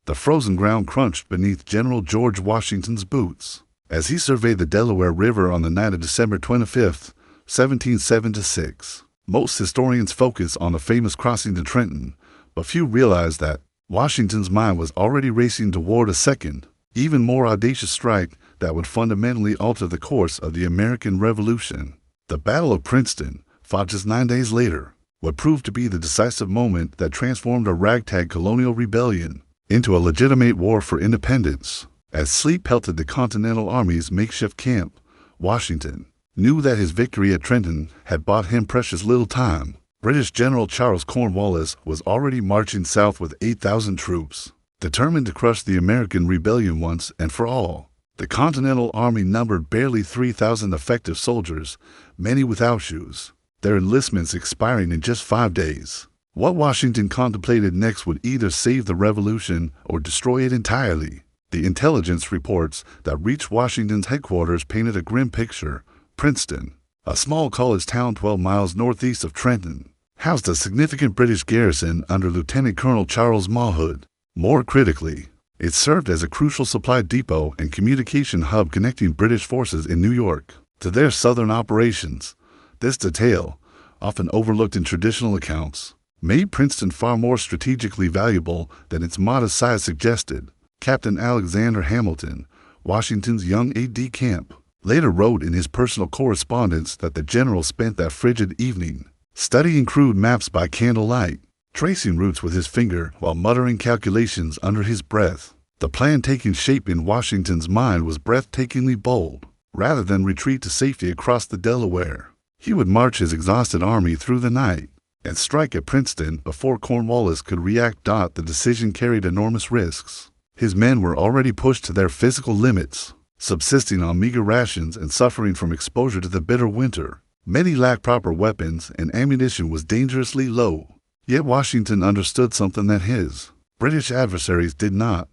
The frozen ground crunched beneath General George Washington's boots as he surveyed the Delaware River on the night of December 25, 1776. Most historians focus on the famous crossing to Trenton, but few realize that Washington's mind was already racing toward a second, even more audacious strike that would fundamentally alter the course of the American Revolution. The Battle of Princeton, fought just 9 days later, would prove to be the decisive moment that transformed a ragtag colonial rebellion into a legitimate war for independence. As sleet pelted the Continental Army's makeshift camp, Washington knew that his victory at Trenton had bought him precious little time. British General Charles Cornwallis was already marching south with 8,000 troops, determined to crush the American rebellion once and for all. The Continental Army numbered barely 3,000 effective soldiers, many without shoes, their enlistments expiring in just 5 days. What Washington contemplated next would either save the revolution or destroy it entirely. The intelligence reports that reached Washington's headquarters painted a grim picture. Princeton, a small college town 12 miles northeast of Trenton, housed a significant British garrison under Lieutenant Colonel Charles Mawhood. More critically, it served as a crucial supply depot and communication hub connecting British forces in New York to their southern operations. This detail, often overlooked in traditional accounts, made Princeton far more strategically valuable than its modest size suggested. Captain Alexander Hamilton, Washington's young aide-de-camp, later wrote in his personal correspondence that the general spent that frigid evening studying crude maps by candlelight, tracing routes with his finger while muttering calculations under his breath. The plan taking shape in Washington's mind was breathtakingly bold. Rather than retreat to safety across the Delaware, he would march his exhausted army through the night and strike at Princeton before Cornwallis could react. The decision carried enormous risks. His men were already pushed to their physical limits, subsisting on meager rations and suffering from exposure to the bitter winter. Many lacked proper weapons, and ammunition was dangerously low. Yet Washington understood something that his British adversaries did not.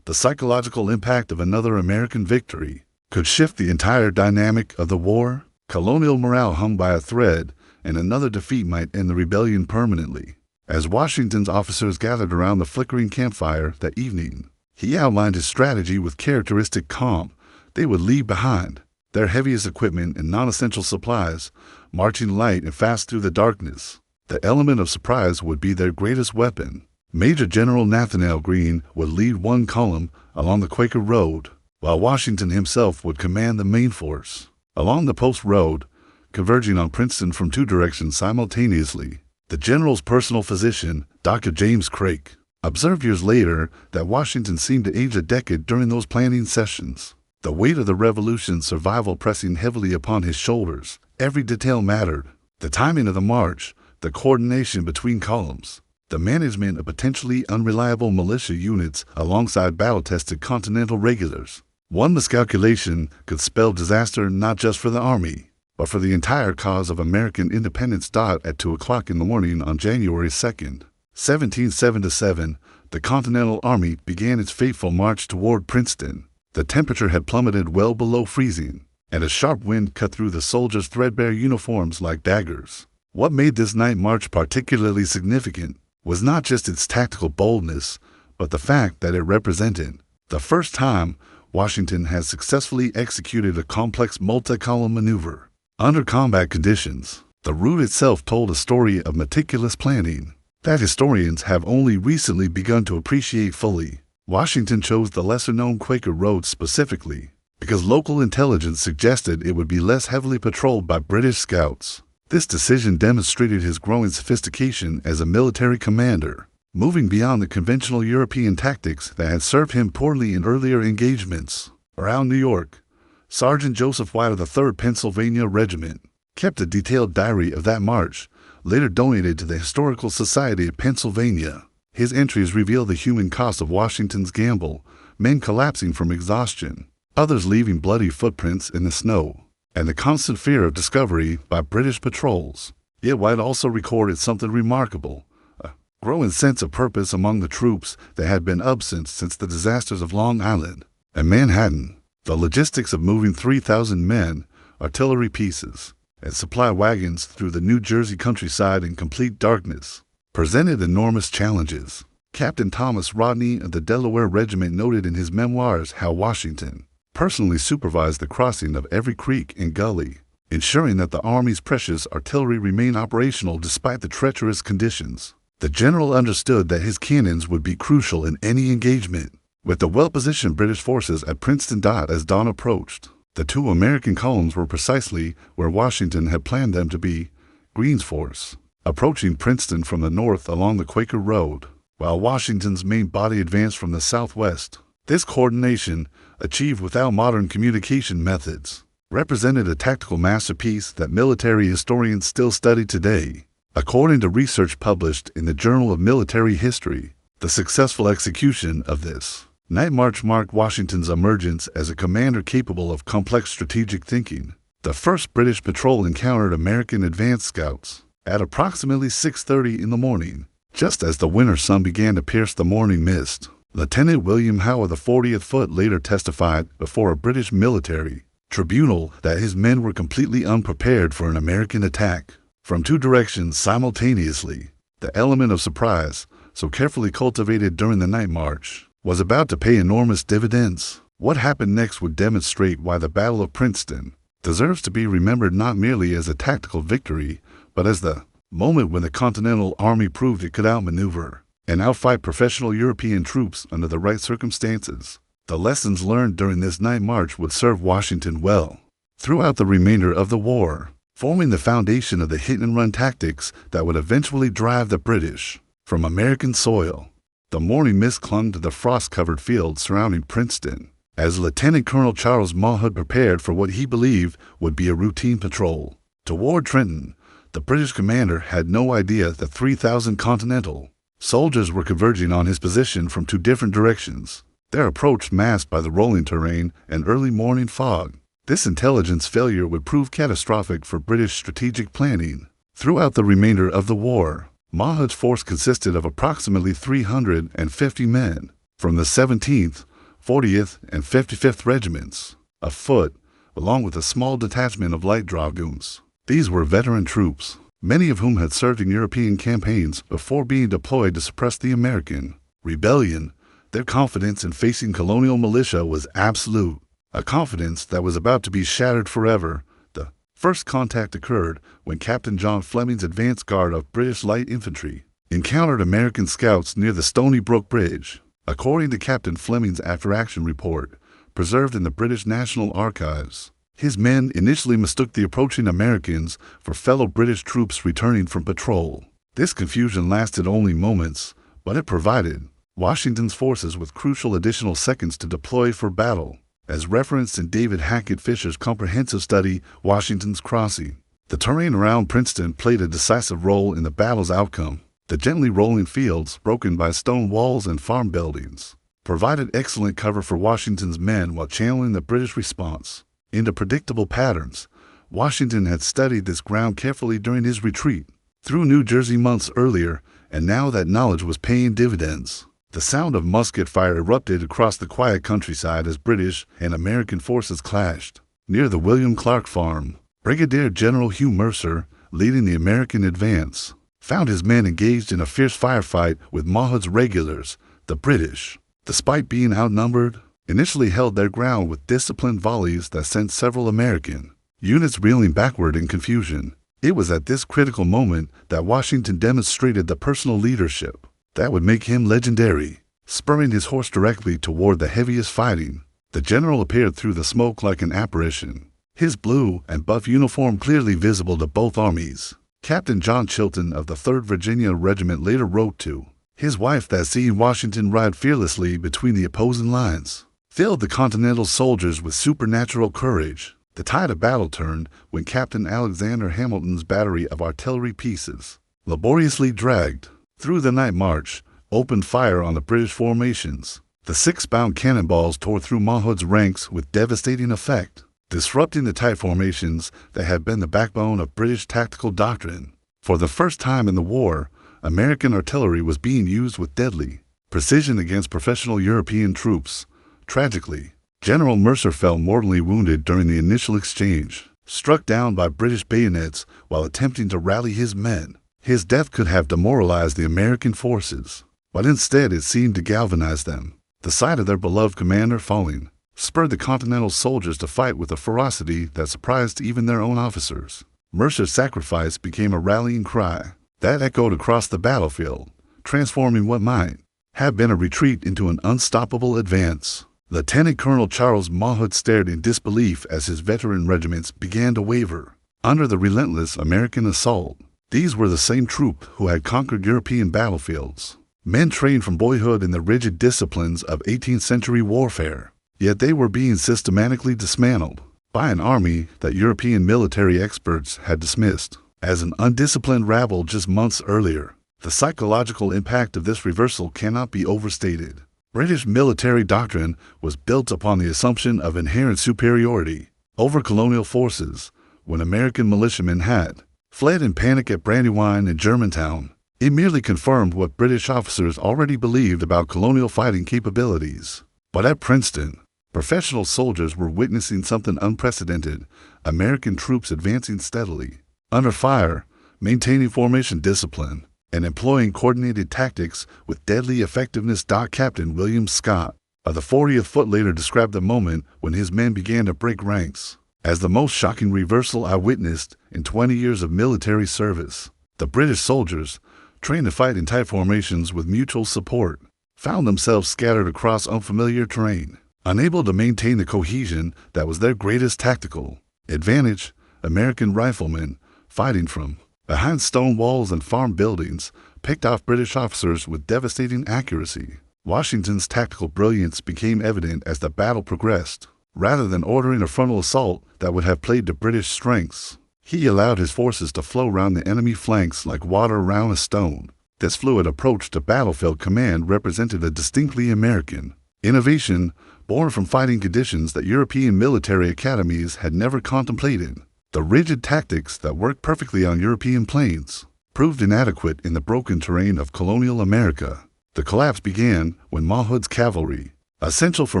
The psychological impact of another American victory could shift the entire dynamic of the war. Colonial morale hung by a thread, and another defeat might end the rebellion permanently. As Washington's officers gathered around the flickering campfire that evening, he outlined his strategy with characteristic calm. They would leave behind their heaviest equipment and non-essential supplies, marching light and fast through the darkness. The element of surprise would be their greatest weapon. Major General Nathanael Greene would lead one column along the Quaker Road, while Washington himself would command the main force. Along the Post Road, converging on Princeton from 2 directions simultaneously, the general's personal physician, Dr. James Craik, observed years later that Washington seemed to age a decade during those planning sessions. The weight of the Revolution's survival pressing heavily upon his shoulders, every detail mattered. The timing of the march, the coordination between columns, the management of potentially unreliable militia units alongside battle-tested Continental regulars. One miscalculation could spell disaster not just for the Army, but for the entire cause of American independence. At 2 o'clock in the morning on January 2nd, 1777, the Continental Army began its fateful march toward Princeton. The temperature had plummeted well below freezing, and a sharp wind cut through the soldiers' threadbare uniforms like daggers. What made this night march particularly significant was not just its tactical boldness, but the fact that it represented the first time Washington had successfully executed a complex multi-column maneuver under combat conditions. The route itself told a story of meticulous planning that historians have only recently begun to appreciate fully. Washington chose the lesser-known Quaker Road specifically because local intelligence suggested it would be less heavily patrolled by British scouts. This decision demonstrated his growing sophistication as a military commander, moving beyond the conventional European tactics that had served him poorly in earlier engagements. Around New York, Sergeant Joseph White of the 3rd Pennsylvania Regiment kept a detailed diary of that march, later donated to the Historical Society of Pennsylvania. His entries reveal the human cost of Washington's gamble, men collapsing from exhaustion, others leaving bloody footprints in the snow, and the constant fear of discovery by British patrols. Yet White also recorded something remarkable, a growing sense of purpose among the troops that had been absent since the disasters of Long Island and Manhattan. The logistics of moving 3,000 men, artillery pieces, and supply wagons through the New Jersey countryside in complete darkness presented enormous challenges. Captain Thomas Rodney of the Delaware Regiment noted in his memoirs how Washington personally supervised the crossing of every creek and gully, ensuring that the Army's precious artillery remained operational despite the treacherous conditions. The general understood that his cannons would be crucial in any engagement. With the well-positioned British forces at Princeton as dawn approached, the two American columns were precisely where Washington had planned them to be. Greene's force, approaching Princeton from the north along the Quaker Road, while Washington's main body advanced from the southwest. This coordination, achieved without modern communication methods, represented a tactical masterpiece that military historians still study today. According to research published in the Journal of Military History, the successful execution of this night march marked Washington's emergence as a commander capable of complex strategic thinking. The first British patrol encountered American advance scouts at approximately 6:30 in the morning, just as the winter sun began to pierce the morning mist. Lieutenant William Howe of the 40th Foot later testified before a British military tribunal that his men were completely unprepared for an American attack from two directions simultaneously. The element of surprise, so carefully cultivated during the night march, was about to pay enormous dividends. What happened next would demonstrate why the Battle of Princeton deserves to be remembered not merely as a tactical victory, but as the moment when the Continental Army proved it could outmaneuver and outfight professional European troops under the right circumstances. The lessons learned during this night march would serve Washington well throughout the remainder of the war, forming the foundation of the hit-and-run tactics that would eventually drive the British from American soil. The morning mist clung to the frost-covered fields surrounding Princeton as Lieutenant Colonel Charles Mawhood prepared for what he believed would be a routine patrol toward Trenton. The British commander had no idea that 3,000 Continental soldiers were converging on his position from two different directions, their approach masked by the rolling terrain and early morning fog. This intelligence failure would prove catastrophic for British strategic planning. Throughout the remainder of the war, Mawhood's force consisted of approximately 350 men from the 17th, 40th, and 55th Regiments, of foot, along with a small detachment of light dragoons. These were veteran troops, many of whom had served in European campaigns before being deployed to suppress the American rebellion. Their confidence in facing colonial militia was absolute, a confidence that was about to be shattered forever. The first contact occurred when Captain John Fleming's advance guard of British light infantry encountered American scouts near the Stony Brook Bridge. According to Captain Fleming's after-action report, preserved in the British National Archives, his men initially mistook the approaching Americans for fellow British troops returning from patrol. This confusion lasted only moments, but it provided Washington's forces with crucial additional seconds to deploy for battle. As referenced in David Hackett Fisher's comprehensive study, Washington's Crossing, the terrain around Princeton played a decisive role in the battle's outcome. The gently rolling fields, broken by stone walls and farm buildings, provided excellent cover for Washington's men while channeling the British response into predictable patterns. Washington had studied this ground carefully during his retreat through New Jersey months earlier, and now that knowledge was paying dividends. The sound of musket fire erupted across the quiet countryside as British and American forces clashed. Near the William Clark Farm, Brigadier General Hugh Mercer, leading the American advance, found his men engaged in a fierce firefight with Mawhood's regulars. The British, despite being outnumbered, initially held their ground with disciplined volleys that sent several American units reeling backward in confusion. It was at this critical moment that Washington demonstrated the personal leadership that would make him legendary. Spurring his horse directly toward the heaviest fighting, the general appeared through the smoke like an apparition, his blue and buff uniform clearly visible to both armies. Captain John Chilton of the 3rd Virginia Regiment later wrote to his wife that seeing Washington ride fearlessly between the opposing lines filled the Continental soldiers with supernatural courage. The tide of battle turned when Captain Alexander Hamilton's battery of artillery pieces, laboriously dragged through the night march, opened fire on the British formations. The 6-pound cannonballs tore through Mawhood's ranks with devastating effect, disrupting the tight formations that had been the backbone of British tactical doctrine. For the first time in the war, American artillery was being used with deadly precision against professional European troops. Tragically, General Mercer fell mortally wounded during the initial exchange, struck down by British bayonets while attempting to rally his men. His death could have demoralized the American forces. but instead it seemed to galvanize them. The sight of their beloved commander falling spurred the Continental soldiers to fight with a ferocity that surprised even their own officers. Mercer's sacrifice became a rallying cry that echoed across the battlefield, transforming what might have been a retreat into an unstoppable advance. Lieutenant Colonel Charles Mawhood stared in disbelief as his veteran regiments began to waver under the relentless American assault. These were the same troop who had conquered European battlefields, men trained from boyhood in the rigid disciplines of 18th century warfare. Yet they were being systematically dismantled by an army that European military experts had dismissed as an undisciplined rabble just months earlier. The psychological impact of this reversal cannot be overstated. British military doctrine was built upon the assumption of inherent superiority over colonial forces. When American militiamen had fled in panic at Brandywine and Germantown, it merely confirmed what British officers already believed about colonial fighting capabilities. But at Princeton, professional soldiers were witnessing something unprecedented: American troops advancing steadily, under fire, maintaining formation discipline, and employing coordinated tactics with deadly effectiveness. Captain William Scott of the 40th Foot later described the moment when his men began to break ranks as the most shocking reversal I witnessed in 20 years of military service. The British soldiers, trained to fight in tight formations with mutual support, found themselves scattered across unfamiliar terrain, unable to maintain the cohesion that was their greatest tactical advantage. American riflemen, fighting from behind stone walls and farm buildings, picked off British officers with devastating accuracy. Washington's tactical brilliance became evident as the battle progressed. Rather than ordering a frontal assault that would have played to British strengths, he allowed his forces to flow round the enemy flanks like water around a stone. This fluid approach to battlefield command represented a distinctly American innovation, born from fighting conditions that European military academies had never contemplated. The rigid tactics that worked perfectly on European plains proved inadequate in the broken terrain of colonial America. The collapse began when Mawhood's cavalry, essential for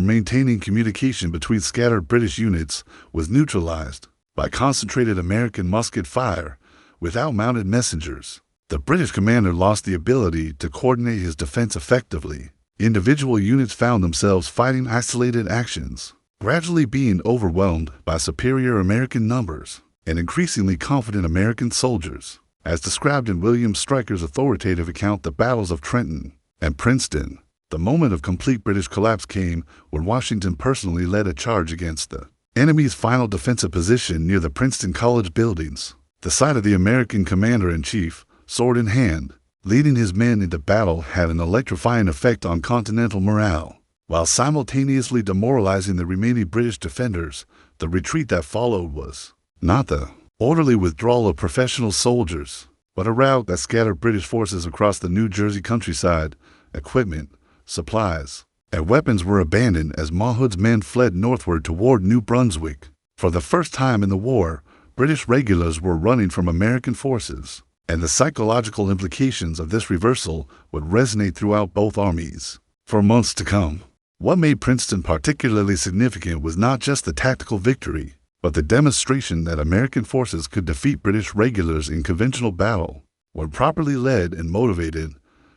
maintaining communication between scattered British units, was neutralized by concentrated American musket fire without mounted messengers. The British commander lost the ability to coordinate his defense effectively. Individual units found themselves fighting isolated actions, gradually being overwhelmed by superior American numbers and increasingly confident American soldiers. As described in William Stryker's authoritative account, The Battles of Trenton and Princeton, the moment of complete British collapse came when Washington personally led a charge against the enemy's final defensive position near the Princeton College buildings. The sight of the American commander-in-chief, sword in hand, leading his men into battle had an electrifying effect on Continental morale. While simultaneously demoralizing the remaining British defenders, the retreat that followed was not the orderly withdrawal of professional soldiers, but a rout that scattered British forces across the New Jersey countryside. Equipment, supplies, and weapons were abandoned as Mawhood's men fled northward toward New Brunswick. For the first time in the war, British regulars were running from American forces, and the psychological implications of this reversal would resonate throughout both armies for months to come. What made Princeton particularly significant was not just the tactical victory, but the demonstration that American forces could defeat British regulars in conventional battle. When properly led and motivated,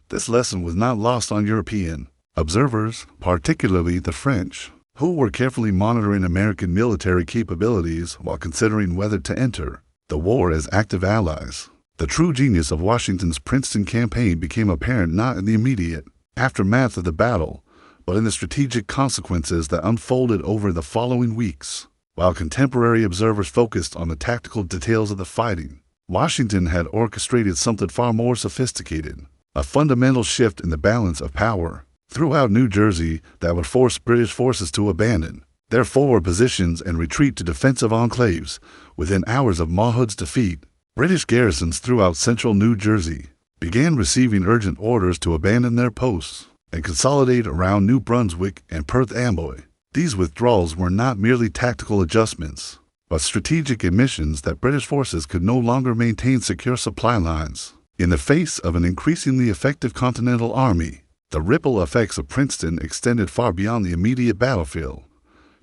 this lesson was not lost on European observers, particularly the French, who were carefully monitoring American military capabilities while considering whether to enter the war as active allies. The true genius of Washington's Princeton campaign became apparent not in the immediate aftermath of the battle, but in the strategic consequences that unfolded over the following weeks. While contemporary observers focused on the tactical details of the fighting, Washington had orchestrated something far more sophisticated, a fundamental shift in the balance of power throughout New Jersey that would force British forces to abandon their forward positions and retreat to defensive enclaves. Within hours of Mawhood's defeat, British garrisons throughout central New Jersey began receiving urgent orders to abandon their posts and consolidate around New Brunswick and Perth Amboy. These withdrawals were not merely tactical adjustments, but strategic admissions that British forces could no longer maintain secure supply lines. In the face of an increasingly effective Continental Army, the ripple effects of Princeton extended far beyond the immediate battlefield.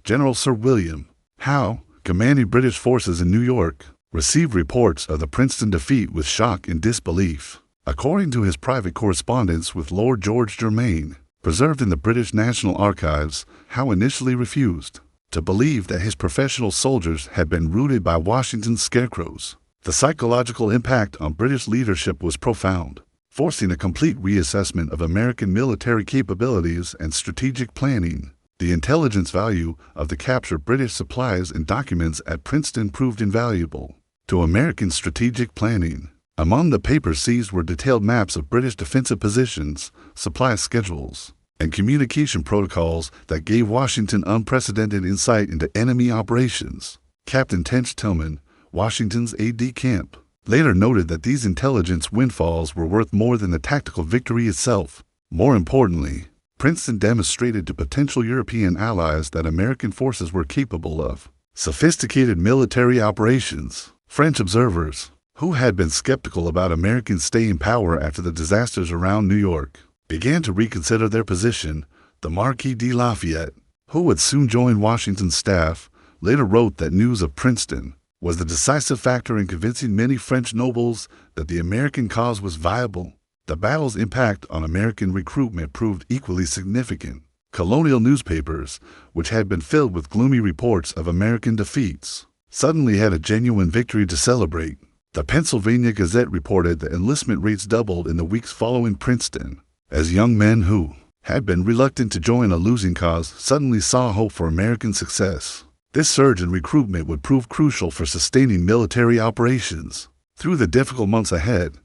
General Sir William Howe, commanding British forces in New York, received reports of the Princeton defeat with shock and disbelief. According to his private correspondence with Lord George Germain, preserved in the British National Archives, Howe initially refused to believe that his professional soldiers had been routed by Washington's scarecrows. The psychological impact on British leadership was profound, forcing a complete reassessment of American military capabilities and strategic planning. The intelligence value of the captured British supplies and documents at Princeton proved invaluable to American strategic planning. Among the papers seized were detailed maps of British defensive positions, supply schedules, and communication protocols that gave Washington unprecedented insight into enemy operations. Captain Tench Tillman, Washington's aide-de-camp, later noted that these intelligence windfalls were worth more than the tactical victory itself. More importantly, Princeton demonstrated to potential European allies that American forces were capable of sophisticated military operations. French observers, who had been skeptical about American staying power after the disasters around New York, began to reconsider their position. The Marquis de Lafayette, who would soon join Washington's staff, later wrote that news of Princeton was the decisive factor in convincing many French nobles that the American cause was viable. The battle's impact on American recruitment proved equally significant. Colonial newspapers, which had been filled with gloomy reports of American defeats, suddenly had a genuine victory to celebrate. The Pennsylvania Gazette reported that enlistment rates doubled in the weeks following Princeton, as young men who had been reluctant to join a losing cause suddenly saw hope for American success. This surge in recruitment would prove crucial for sustaining military operations through the difficult months ahead.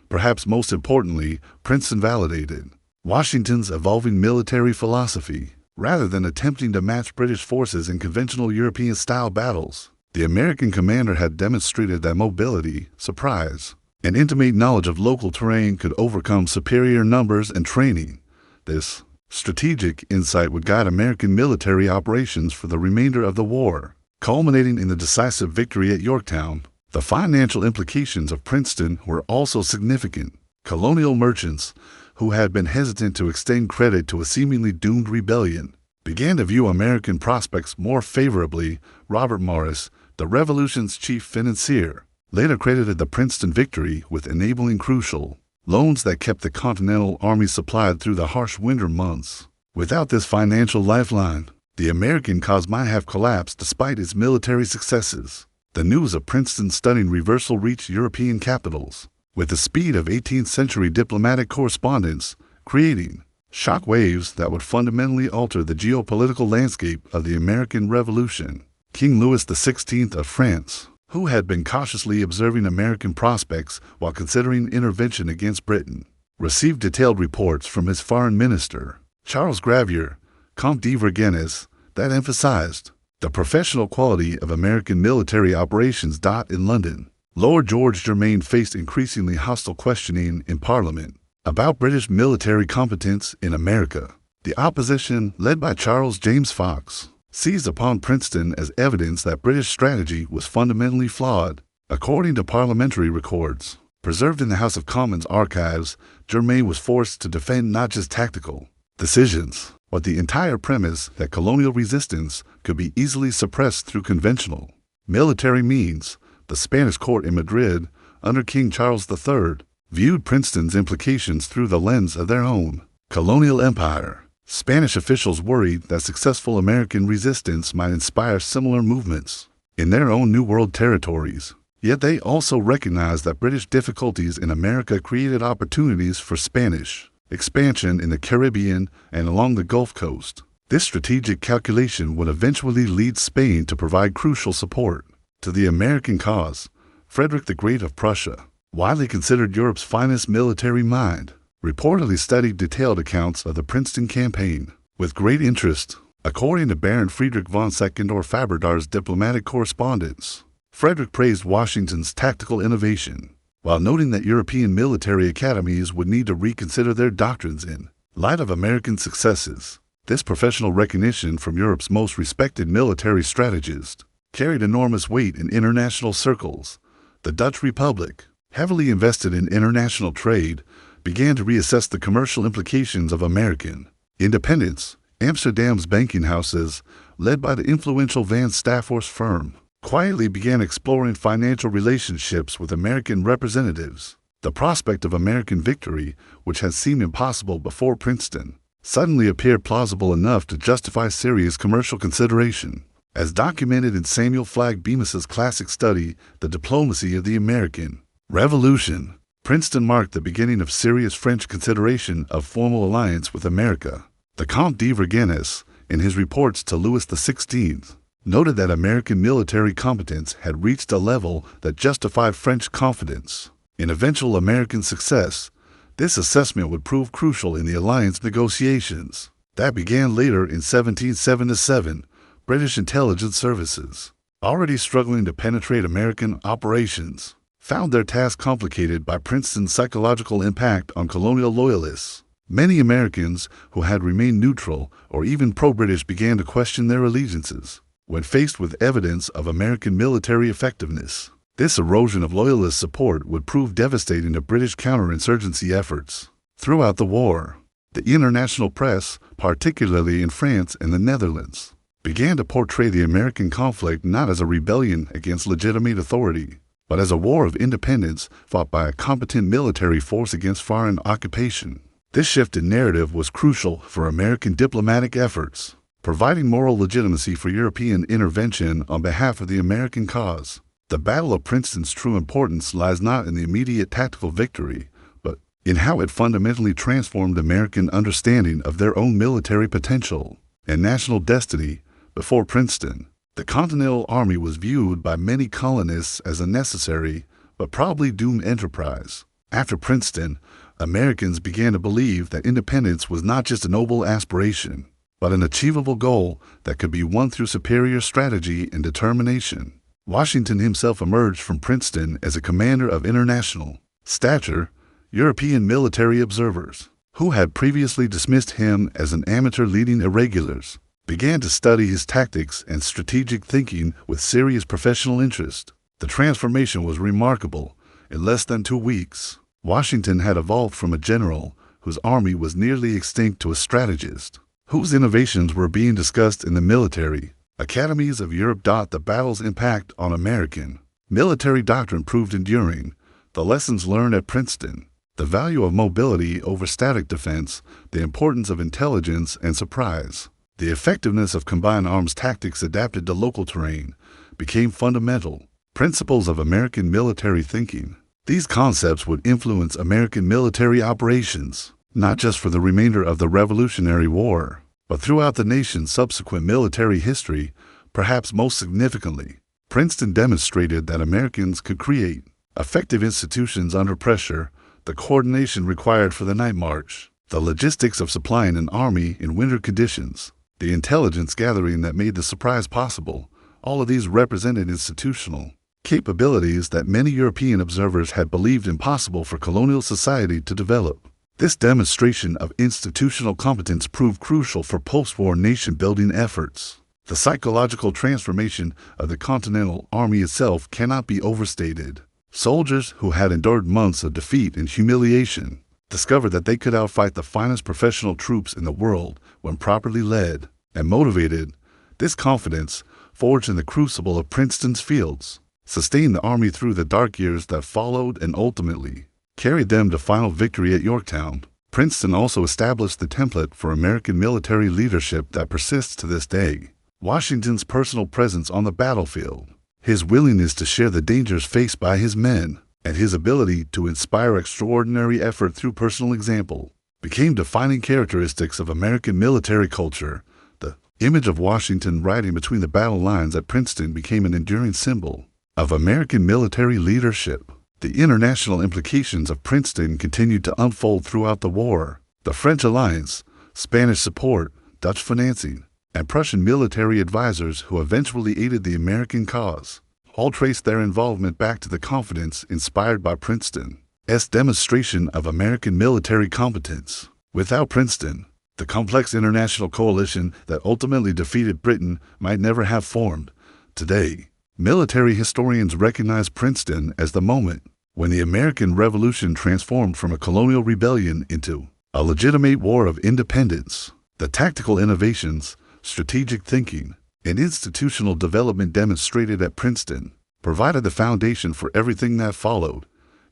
Perhaps most importantly, Princeton validated Washington's evolving military philosophy. Rather than attempting to match British forces in conventional European-style battles, the American commander had demonstrated that mobility, surprise, and intimate knowledge of local terrain could overcome superior numbers and training. This strategic insight would guide American military operations for the remainder of the war, culminating in the decisive victory at Yorktown. The financial implications of Princeton were also significant. Colonial merchants, who had been hesitant to extend credit to a seemingly doomed rebellion, began to view American prospects more favorably. Robert Morris, the Revolution's chief financier, later credited the Princeton victory with enabling crucial loans that kept the Continental Army supplied through the harsh winter months. Without this financial lifeline, the American cause might have collapsed despite its military successes. The news of Princeton's stunning reversal reached European capitals with the speed of 18th-century diplomatic correspondence, creating shock waves that would fundamentally alter the geopolitical landscape of the American Revolution. King Louis XVI of France, who had been cautiously observing American prospects while considering intervention against Britain, received detailed reports from his foreign minister, Charles Gravier, Comte de Vergennes, that emphasized the professional quality of American military operations. In London, Lord George Germain faced increasingly hostile questioning in Parliament about British military competence in America. The opposition, led by Charles James Fox, seized upon Princeton as evidence that British strategy was fundamentally flawed. According to parliamentary records preserved in the House of Commons archives, Germain was forced to defend not just tactical decisions, but the entire premise that colonial resistance could be easily suppressed through conventional military means. The Spanish court in Madrid, under King Charles III, viewed Princeton's implications through the lens of their own colonial empire. Spanish officials worried that successful American resistance might inspire similar movements in their own New World territories. Yet they also recognized that British difficulties in America created opportunities for Spanish expansion in the Caribbean and along the Gulf Coast. This strategic calculation would eventually lead Spain to provide crucial support to the American cause. Frederick the Great of Prussia, widely considered Europe's finest military mind, reportedly studied detailed accounts of the Princeton campaign with great interest. According to Baron Friedrich von Seckendorff-Faberdar's diplomatic correspondence, Frederick praised Washington's tactical innovation, while noting that European military academies would need to reconsider their doctrines in light of American successes. This professional recognition from Europe's most respected military strategist carried enormous weight in international circles. The Dutch Republic, heavily invested in international trade, began to reassess the commercial implications of American independence. Amsterdam's banking houses, led by the influential Van Staphorst firm, quietly began exploring financial relationships with American representatives. The prospect of American victory, which had seemed impossible before Princeton, suddenly appeared plausible enough to justify serious commercial consideration. As documented in Samuel Flagg Bemis's classic study, The Diplomacy of the American Revolution, Princeton marked the beginning of serious French consideration of formal alliance with America. The Comte de Vergennes, in his reports to Louis XVI, noted that American military competence had reached a level that justified French confidence in eventual American success. This assessment would prove crucial in the alliance negotiations that began later in 1777. British intelligence services, already struggling to penetrate American operations, found their task complicated by Princeton's psychological impact on colonial loyalists. Many Americans who had remained neutral or even pro-British began to question their allegiances when faced with evidence of American military effectiveness. This erosion of loyalist support would prove devastating to British counterinsurgency efforts. Throughout the war, the international press, particularly in France and the Netherlands, began to portray the American conflict not as a rebellion against legitimate authority, but as a war of independence fought by a competent military force against foreign occupation. This shift in narrative was crucial for American diplomatic efforts, providing moral legitimacy for European intervention on behalf of the American cause. The Battle of Princeton's true importance lies not in the immediate tactical victory, but in how it fundamentally transformed American understanding of their own military potential and national destiny. Before Princeton, the Continental Army was viewed by many colonists as a necessary but probably doomed enterprise. After Princeton, Americans began to believe that independence was not just a noble aspiration, but an achievable goal that could be won through superior strategy and determination. Washington himself emerged from Princeton as a commander of international stature. European military observers, who had previously dismissed him as an amateur leading irregulars, began to study his tactics and strategic thinking with serious professional interest. The transformation was remarkable. In less than 2 weeks, Washington had evolved from a general whose army was nearly extinct to a strategist whose innovations were being discussed in the military academies of Europe. The battle's impact on American military doctrine proved enduring. The lessons learned at Princeton, the value of mobility over static defense, the importance of intelligence and surprise, the effectiveness of combined arms tactics adapted to local terrain, became fundamental principles of American military thinking. These concepts would influence American military operations, not just for the remainder of the Revolutionary War, but throughout the nation's subsequent military history. Perhaps most significantly, Princeton demonstrated that Americans could create effective institutions under pressure, the coordination required for the night march, the logistics of supplying an army in winter conditions, the intelligence gathering that made the surprise possible. All of these represented institutional capabilities that many European observers had believed impossible for colonial society to develop. This demonstration of institutional competence proved crucial for post-war nation-building efforts. The psychological transformation of the Continental Army itself cannot be overstated. Soldiers who had endured months of defeat and humiliation discovered that they could outfight the finest professional troops in the world when properly led and motivated. This confidence, forged in the crucible of Princeton's fields, sustained the Army through the dark years that followed and ultimately carried them to final victory at Yorktown. Princeton also established the template for American military leadership that persists to this day. Washington's personal presence on the battlefield, his willingness to share the dangers faced by his men, and his ability to inspire extraordinary effort through personal example became defining characteristics of American military culture. The image of Washington riding between the battle lines at Princeton became an enduring symbol of American military leadership. The international implications of Princeton continued to unfold throughout the war. The French alliance, Spanish support, Dutch financing, and Prussian military advisors who eventually aided the American cause all traced their involvement back to the confidence inspired by Princeton's demonstration of American military competence. Without Princeton, the complex international coalition that ultimately defeated Britain might never have formed. Today, military historians recognize Princeton as the moment when the American Revolution transformed from a colonial rebellion into a legitimate war of independence. The tactical innovations, strategic thinking, and institutional development demonstrated at Princeton provided the foundation for everything that followed.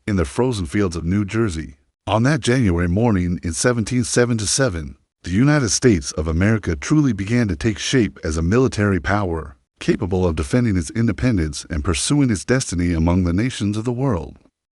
in the frozen fields of New Jersey. On that January morning in 1777, the United States of America truly began to take shape as a military power, capable of defending its independence and pursuing its destiny among the nations of the world.